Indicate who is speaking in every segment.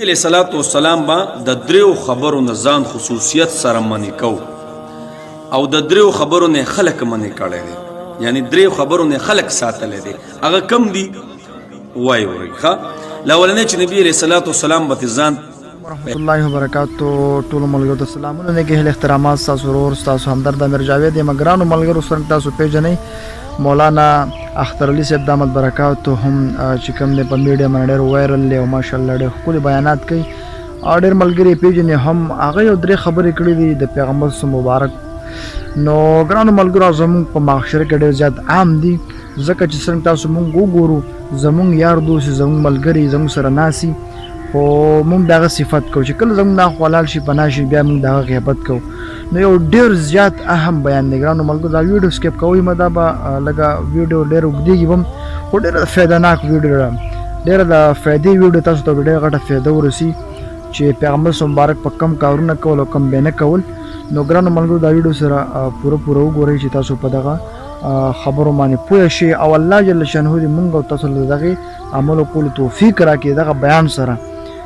Speaker 1: علیہ الصلوۃ والسلام با د دریو خبرو نه ځان خصوصیت سره منی کو او د دریو خبرو نه خلق منی کړي دي یعنی دریو خبرو نه خلق ساتل دي هغه کم دي وای وری ښا لولنه چې نبی علیہ الصلوۃ والسلام به ځان
Speaker 2: ورحمۃ اللہ وبرکاتہ ټول ملګرو ته سلامونه نه کې احترامات تاسو ورور تاسو همدرد امیر جاوید مګرانو ملګرو سره تاسو پیژنئ مولانا اختر علي صاحب دامت برکاتو هم چې کوم نه په میډیا باندې ډېر وایرل دی او ماشاءالله ډېر ښکلي بیانات کوي او ډېر ملګري پیژنې هم هغه یو درې خبرې کړې دي د پیغمبر صلی مبارک نو ګرانو ملګرو زموږ په معاشره کې ډېر زیات عام دي ځکه چې څنګه تاسو مونږ وګورو زموږ یار دوست زموږ ملګري زموږ سره ناسي خو مونږ دغه صفت کوو چې کله زموږ نه حلال شي پناه شي بیا مونږ دغه غیبت کوو نو یو ډېر زیات اهم بیان دی ګرانو ملګرو دا ویډیو سکیپ کوئ مه دا به لږه ویډیو ډېر اوږدېږي به هم خو ډېره فایدهناک ویډیو ده ډېره د فایدې ویډیو تاسو ته ډېره غټه فایده ورسي چې پیغمبر مبارک په کم کارونه کول او کم به نه کول نو ګرانو ملګرو دا ویډیو سره پوره وګورئ چې تاسو په دغه خبرو باندې پوه شئ او الله جل شانه دې موږ او تاسو له دغې عملو کولو توفیق راکړي دغه بیان سره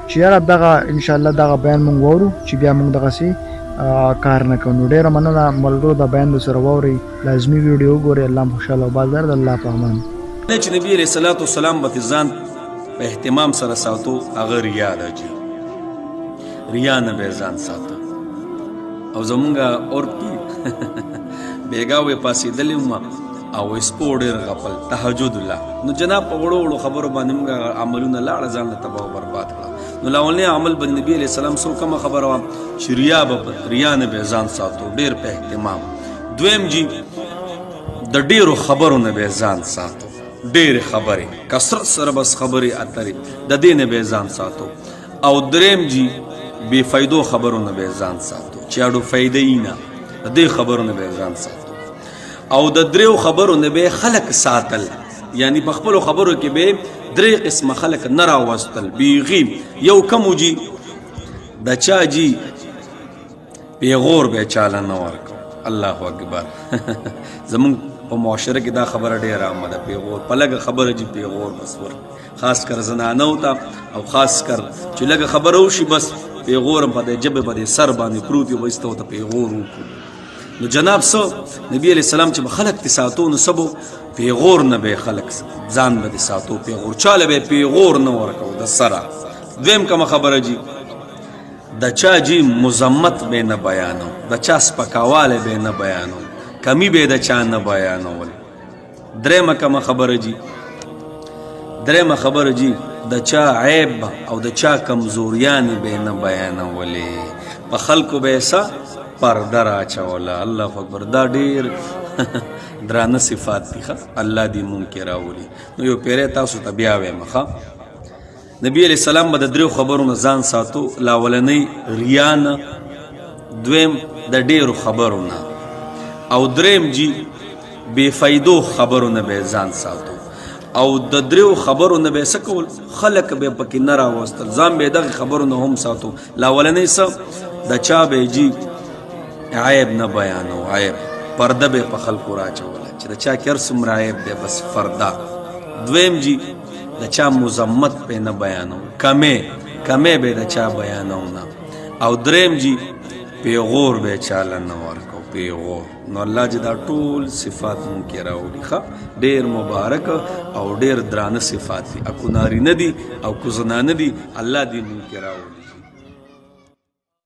Speaker 2: چې یاره دغه انشاءالله دغه بیان مونږ واورو چې بیا مونږ دغسې کار نه کوو نو ډېره مننه ملګرو دا بیان درسره واورئ لازمي ویډیو وګورئ الله هم خوشحاله او بازدار د الله په امان
Speaker 1: چې نبی علیہ الصلوۃ والسلام به ځان په اهتمام سره ساتو هغه ریا ده چې ریا نه به ځان ساتو او زمونږ اورتي بیګاوې پاسېدلې وم او سپور ډېر غفل تهجد الله نو جناب په وړو وړو خبرو باندې موږ عملونه لاړه ځان له تباه او برباد کړه نو لاولنی عمل به نبی علیہ السلام سو کومه خبره وه چې ریا نه به ځان ساتو ډېر په اهتمام دویم جی د ډېرو خبرو نه به ځان ساتو ډېرې خبرې کثرت سره بس خبرې اترې د دې نه به ځان ساتو او دریم جی بې فایدو خبرو نه به ځان ساتو چې اړو فایده یې نه د دې خبرو نه به ځان ساتو او د دریو خبرو نه به خلق ساتل یعنی په خپلو خبرو کې به درې قسمه خلق نه راوستل بیغي یو کمو جی د چا جی پیغور به چاله نه ورکو الله اکبر زمونږ په معاشره کې دا خبره ډېره عامه ده پیغور په لږه خبره جی پیغور بس ورکو خاص کر زنانو ته او خاص کر چې لږه خبره وشي بس پیغور هم په دې ژبې په دې سر باندې پروت وي بس ته پیغور وکړو نو جناب سو نبی علیہ السلام چې به خلق تی ساتو نو سبو پیغور نه به خلق ځان به ساتو پیغور چاله به پیغور نه ورکو د سره دویم کومه خبره جی د چا جی مذمت به نه بیانو د چا سپکاواله به نه بیانو کمی به د چا نه بیانول درېمه کومه خبره جی درېمه خبره جی د چا عیب او د چا کمزوریانې به نه بیانولې په خلکو به څه پرده راچوله الله اکبر دا ډېر درانه صفات دي الله دې مونږ کې راولي نو یو پیری تاسو ته بیا وایم ښه نبی علیہ السلام به د دریو خبرو نه ځان ساتو لاولنی ریا نه دویم د ډېرو خبرو نه او دریم جی بې فایدو خبرو نه به ځان ساتو او د دریو خبرو نه به څه کول خلق به پکې نه راوستل ځان به دغه خبرو نه هم ساتو لاولنی څه د چا به جی عیب نه بیانو عیب پرده به په خلکو راچوله چې د چا کې هر څومره عیب دی بس فرده دویم جی د چا مذمت به نه بیانو کمې به د چا بیانو نه او دریم جی پیغور به چاله نه ورکو پیغور نو الله چې دا ټول صفات مونږ کې راوړي ښه ډېر مبارک او ډېر درانه صفات دي اکو نارینه دي او کو زنانه دي الله دې مونږ کې راوړي